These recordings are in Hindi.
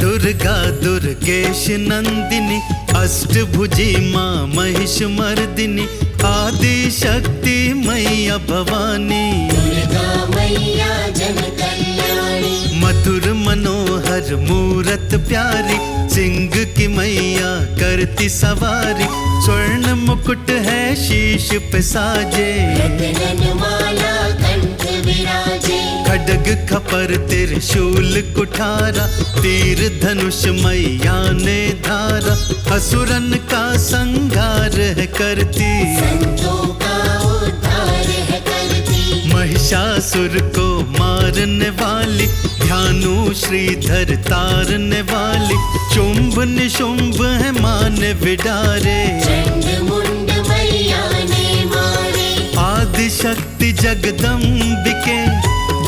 दुर्गा दुर्गेश नंदिनी अष्टभुजी माँ महिष मर्दिनी आदि शक्ति मैया भवानी दुर्गा मैया जन कल्याणी मधुर मनोहर मूरत प्यारी सिंह की मैया करती सवारी स्वर्ण मुकुट है शीश पे साजे रत्न माला कंठ विराजे खड्ग खपर त्रिशूल कुठारा तीर धनुष मैया ने धारा असुरन का संहार है करती संतों का उद्धार है करती महिषासुर को मार हारने वाली, ध्यानु श्रीधर तारने वाली, शुंभ निशुंभ है मान विडारे, चंड मुंड मैया ने मारे, आदि शक्ति जगदम्बिके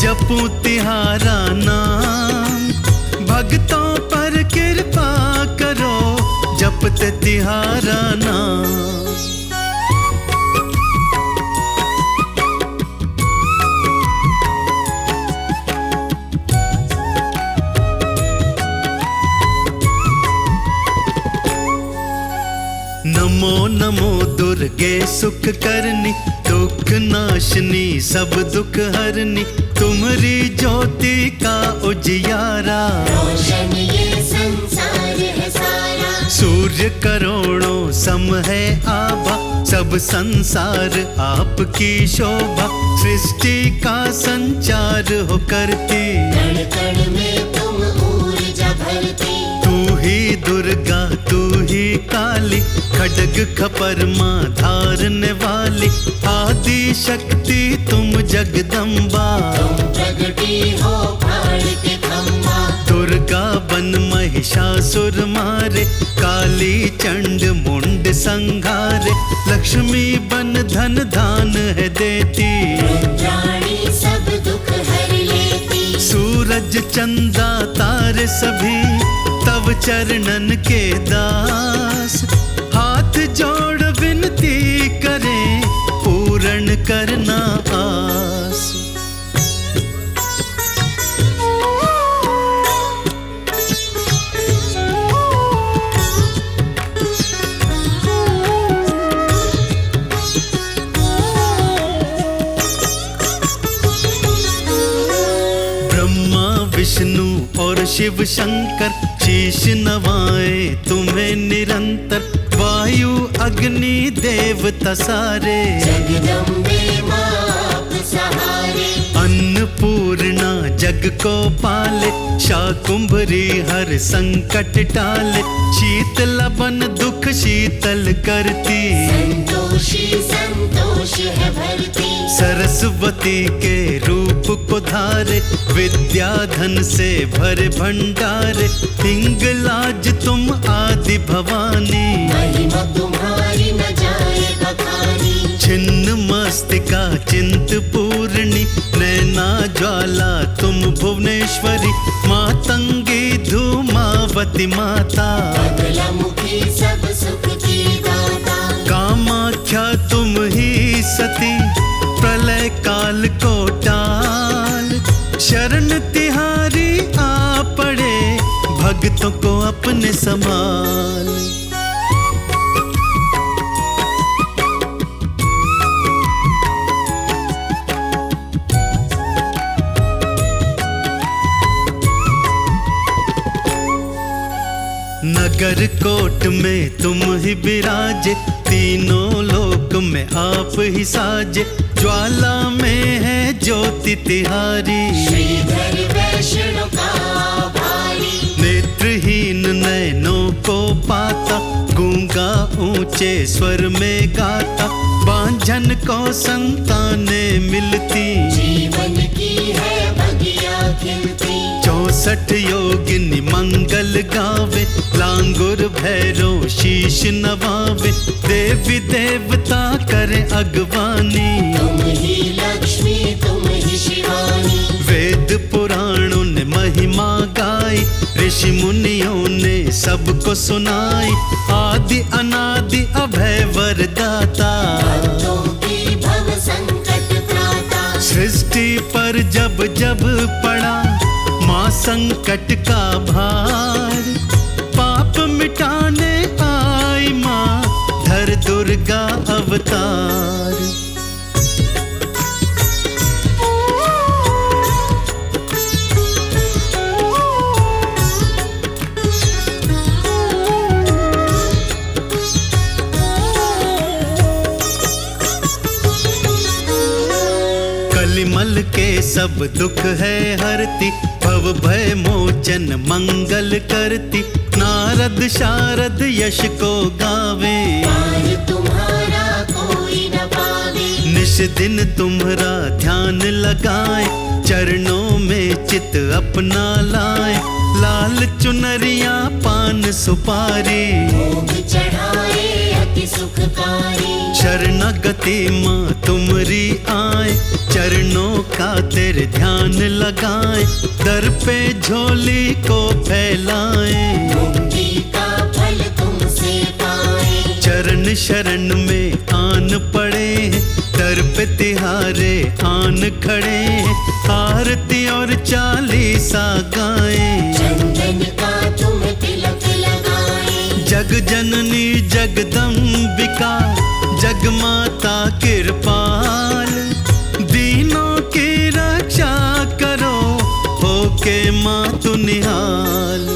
जपू तिहारा नाम, भक्तों पर कृपा करो जपते तिहारा नाम। नमो नमो दुर्गे सुख करनी, दुख नाशनी सब दुख हरनी, तुम्हारी ज्योति का उजियारा, रोशन ये संसार है सारा, सूर्य करोड़ों सम है आभा, सब संसार आपकी शोभा, सृष्टि का संचार हो करती, कण कण में तुम ऊर्जा भरती, तू ही दुर्गा तू ही काली, खड्ग खपरमा धारने वाली, आदि शक्ति तुम जगदम्बा, तुम प्रगटी हो प्राण के खम्बा, दुर्गा बन महिषासुर मारे, काली चंड मुंड संघारे, लक्ष्मी बन धन दान है देती, रुद्राणी सब दुख हर लेती, सूरज चंदा तारे सभी तव चरणन के दास, हाथ जोड़ विनती करें पूर्ण करना आस। ब्रह्मा विष्णु और शिव शंकर शीश नवाए तुम्हें निरंतर, वायु अग्नि देवता सारे, जगदम्बे माँ आप सहारे, अन्नपूर्णा जग को पाले, शाकुंभरी हर संकट टाले, शीतला बन दुख शीतल करती, संतोषी संतोष है भरती, सरस्वती के रूप को धारे, विद्या धन से भरे भंडारे, हिंगलाज तुम आदि भवानी, महिमा तुम्हारी न जाए बखानी, छिन्न मस्तिका चिंत पूर्णी, नैना ज्वाला तुम भुवनेश्वरी, मातंगी धूमावती माता, बगलामुखी सब सुख की दाता, कामाख्या तुम ही सती, प्रलय काल को टाल, शरण तिहारी आ पड़े, भक्तों को अपने संभाल। नगर कोट में तुम ही विराजे, तीनों लोक में आप ही साजे, ज्वाला में है ज्योति तिहारी, श्रीधर वैष्णो का भारी, नेत्रहीन नैनों को पाता, गूंगा ऊंचे स्वर में गाता, बांझन को संतानें मिलती, जीवन की है बगिया खिलती, 64 योगिनी मंगल गावे, लांगुर भैरव शीश नवावे, देवी देवता करे अगवानी, तुम ही लक्ष्मी तुम ही शिवानी, वेद पुराणों ने महिमा गाई, ऋषि मुनियों ने सबको सुनाई, आदि अनादि अभय वरदाता, भक्तों की भव संकट त्राता, सृष्टि पर जब जब पड़ा माँ संकट का भार, पाप मिटाने आई माँ धर दुर्गा अवतार। कलिमल के सब दुख है हरती, भव भय मोचन मंगल करती, नारद शारद यश को गावे, पार तुम्हारा कोई न पावे, निश निश दिन तुम्हारा ध्यान लगाए, चरणों में चित अपना लाए। लाल चुनरिया पान सुपारी, भोग चढ़ाए अति सुखकारी। शरणागति माँ तुमरी आए, चरणों का तेरे ध्यान लगाए। दर पे झोली को फैलाए, मुक्ति का फल तुमसे पाए। चरण शरण में आन पड़े, दर पे तिहारे आन खड़े। आरती और चालीसा गाए, चंदन का तुम तिलक लगाए। जग जननी जगदम्बिका, जग माता कृपाल। दीनों की रक्षा करो, होके माँ तू निहाल।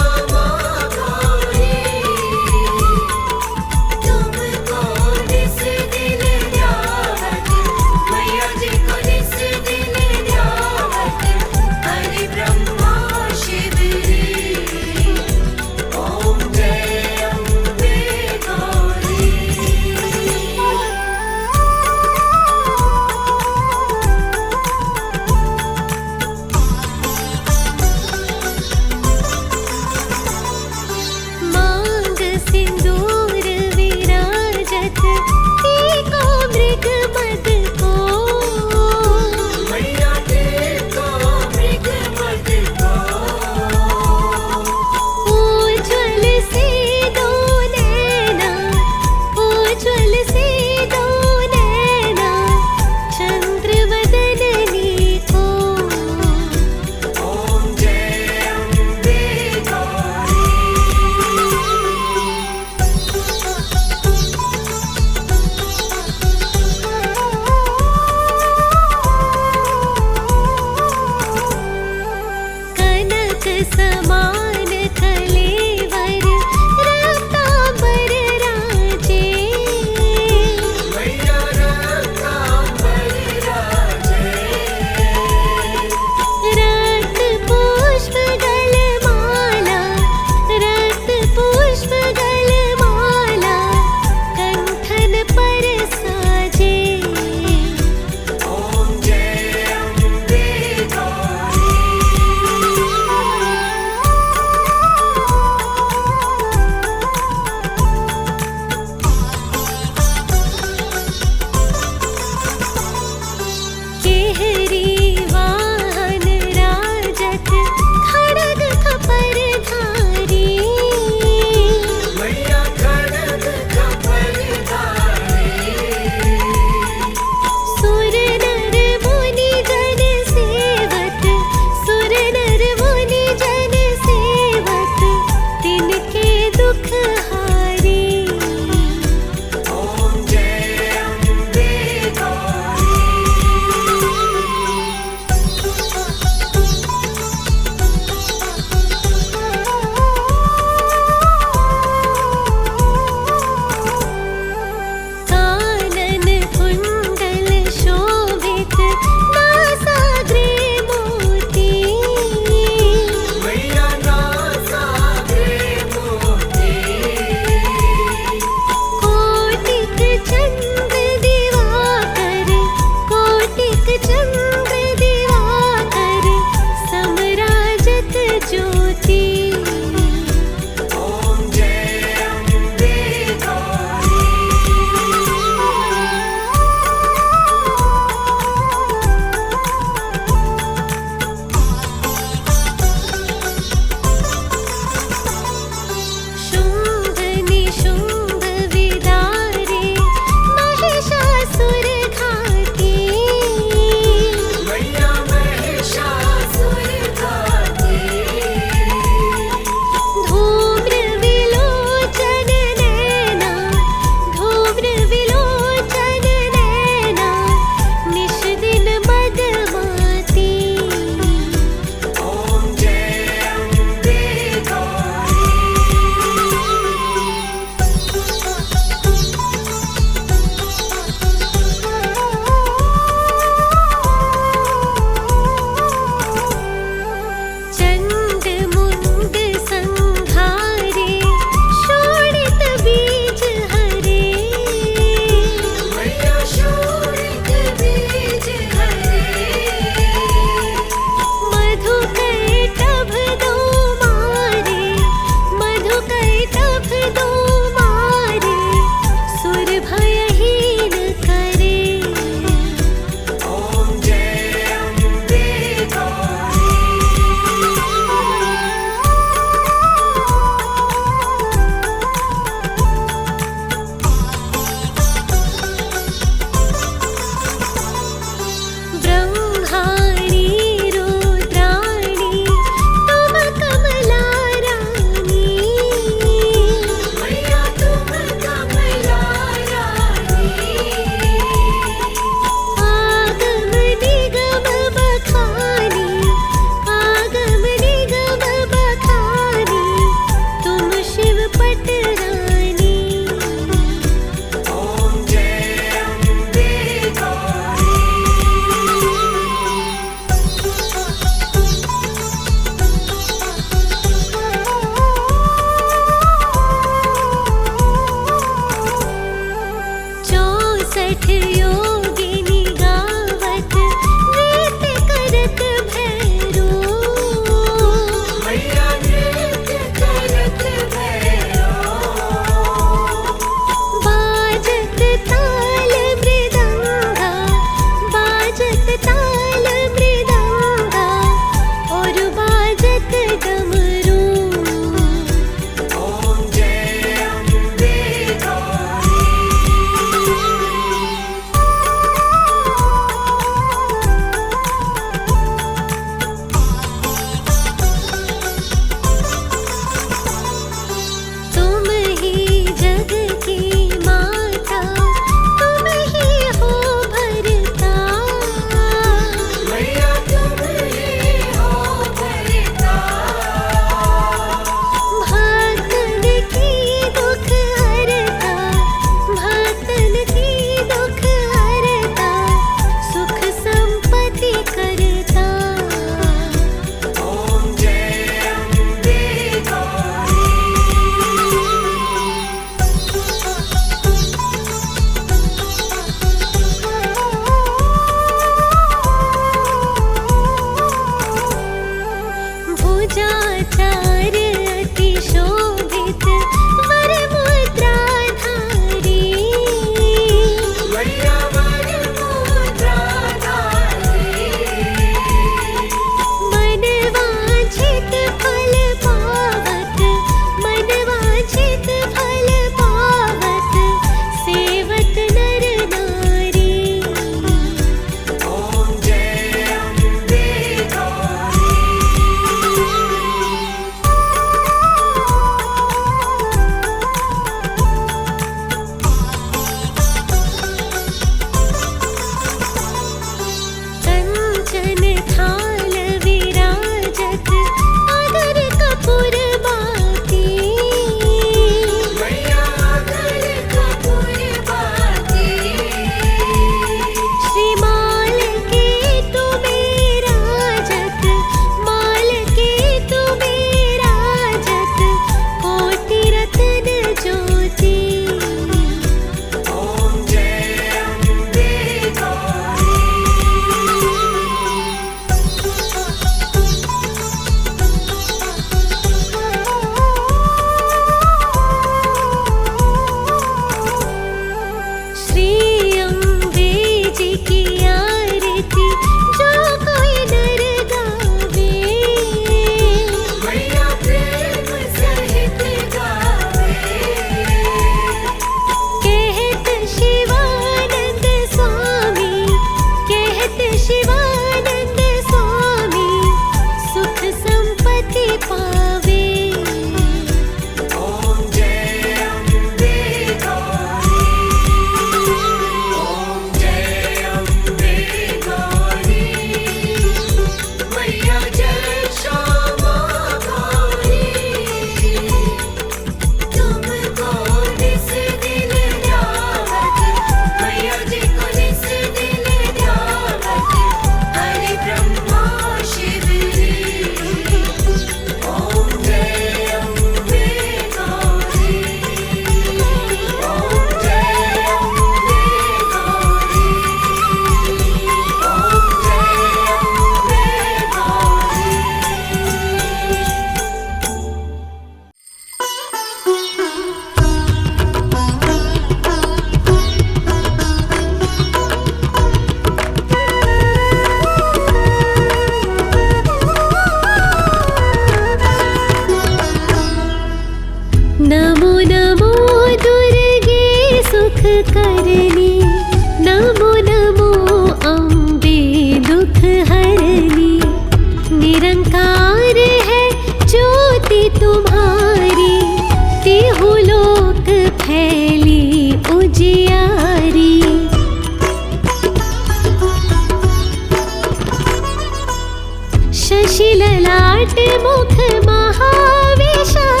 शशि ललाट मुख महाविशाला,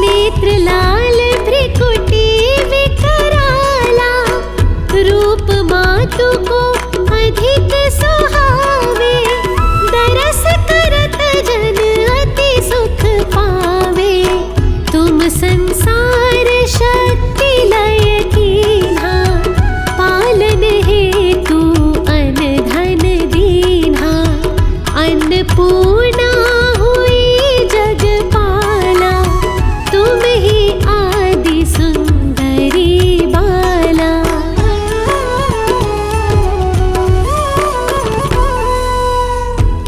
नेत्र लाल भ्रिकुटी विकराला, रूप मातु को अधिक सुहावे, दरस करत जन अति सुख पावे। तुम संसार शक्ति लय कीन्हा, पालन हेतु अन धन दीन्हा। अन्नपूर्णा हुई जगपाला, तुम ही आदि सुंदरी बाला।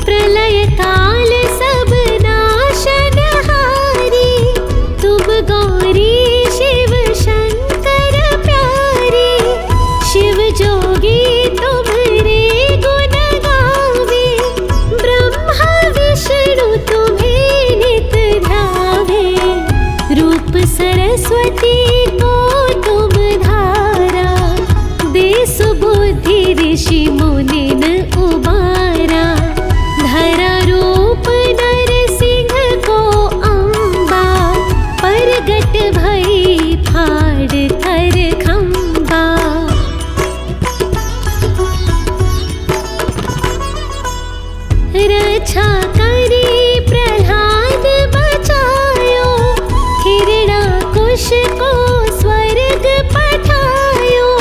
प्रलय काल सब नाशनहारी, तुम गौरी शिव शंकर प्यारी। शिव जोगी तुम्हारे गुण गावे, ब्रह्मा विष्णु तुम्हें नित ध्यावे। रूप सरस्वती को तुम धारा, दे सुबुद्धि ऋषि मुनिन उबारा। धरा रूप नरसिंह को अम्बा, परगट भई फाड़ कर खंबा। रक्षा करी प्रहलाद बचायो, हिरण्याकुश को स्वर्ग पठायो।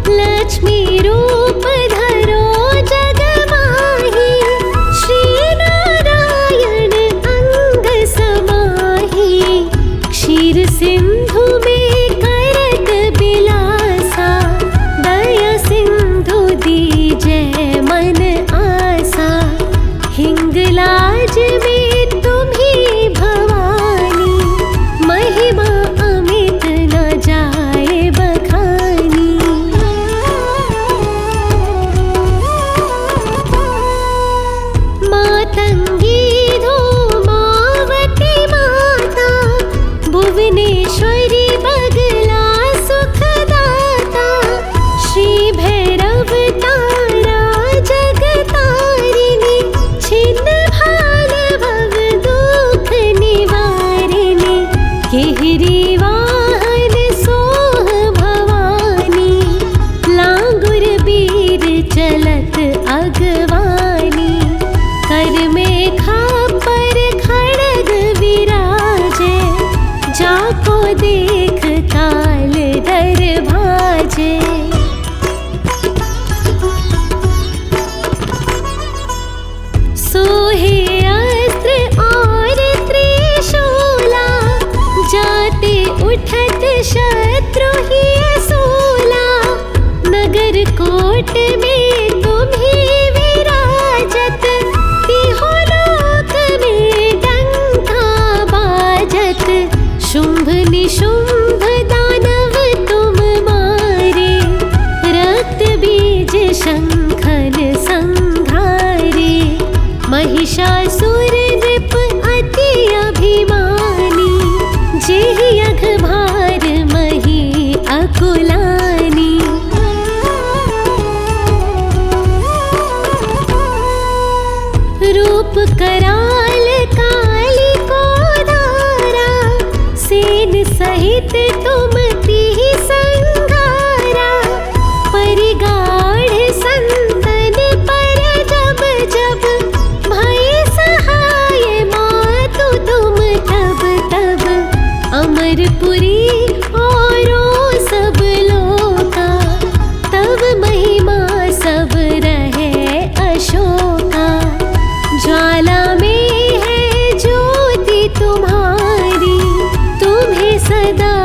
लक्ष्मी रूप धरो जग माही, श्री नारायण अंग समाही। क्षीर सिंधु में करत बिलासा, दया सिंधु दीजै मन आसा। हिंगलाज में तुम्ही भवानी, महिमा अमित न जाए बखानी। मातंगी धूमावती माता, भुवनेश्वरी बगला सुखदाता। श्री भैरव तारा जगतारिणी, छिन्न भाल भव दुख निवारिणी। केहरी वाहन सोह भवानी, लांगुर बीर चलत अगवानी। कर में खापर खड़ग विराजे, जाको देख काल डर भाजे। सोहे अस्त्र और त्रिशूला, जाते उठत शत्रु ही सूला। नगर कोट में तुम्ही विराजत, तिहो लोक में डंका बाजत। शुंभ निशुंभ दानव तुम मारे, रक्त बीज शंखन संघारे। महिषासुर नृप अति अभिमानी, जेहि अघभार मही अकुलानी। रूप कराल काली को धारा, सेन सहित तुम तिहि संघारा। परिगाढ़ संतन पर जब जब, भय सहाय मातु तुम तब तब। अमरपुरी औरों सब लोका, तब महिमा सब रहे अशोका। ज्वाला में है ज्योति तुम्हारी, तुम्हें सदा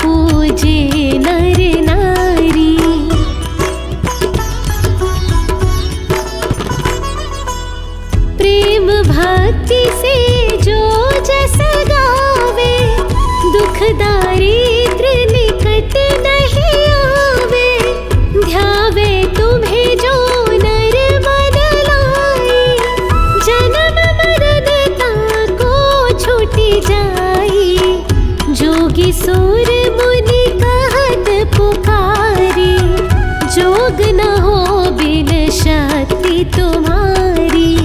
पूजे नर नारी। प्रेम भक्ति से जो जस गावे, दुख दारिद्र निकट नहीं आवे। ध्यावे तुम्हें जो नर मन लाए, जन्म मरण ताको छूटी जाई। जोगी सुर मुनि कहत पुकारी, जोग न हो बिन शक्ति तुम्हारी।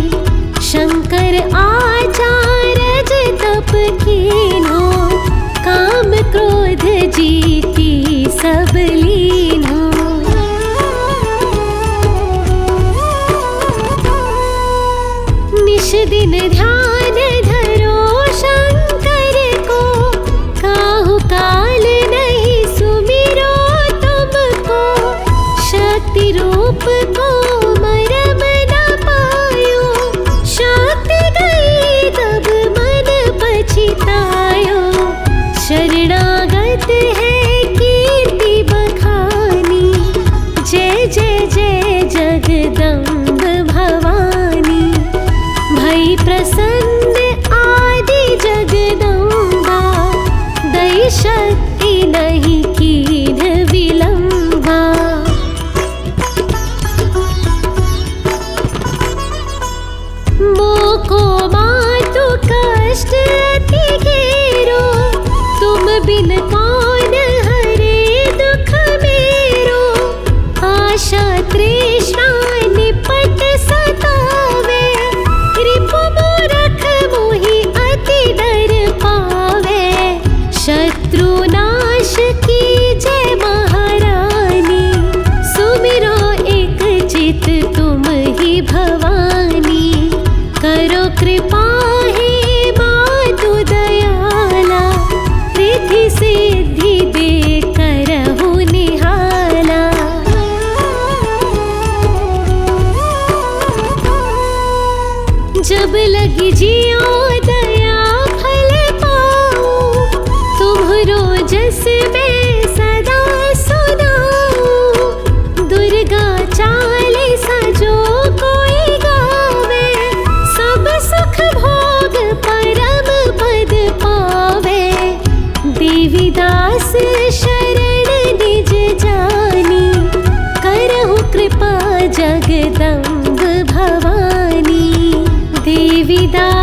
दिन ध्यान धरो शंकर को, काहू काल नहीं सुमिरो तुमको, शक्ति रूप को मरम न पायो, शक्ति गई तब मन पछतायो, शरणागत है कीर्ति बखानी, जय जय जय जगदम्ब भवानी, भई प्रसन्न आदि जगदम्बा, दई शक्ति नहीं कीन विलंबा। मोको मातु कष्ट अति घेरो, तुम बिन कौन हरे दुख मेरो, आशा तृष्णा निपट सतावे, रिपु मूरख मोहि अति डर पावे, शत्रु नाश कीजय महारानी, सुमिरो एक चित तुम ही भवानी, करो कृपा हे मातु दयाला, रिद्धि सिद्धि दे करहु निहाला। जब लगी जियो दया फल पाऊं, तुम्हरो जस मैं सदा सुनाऊं, दुर्गा चालीसा जो कोई गावे, सब सुख भोग परम पद पावे, देवी दास शरण निज जानी, करहु कृपा जगदम्ब भवानी, देवी दास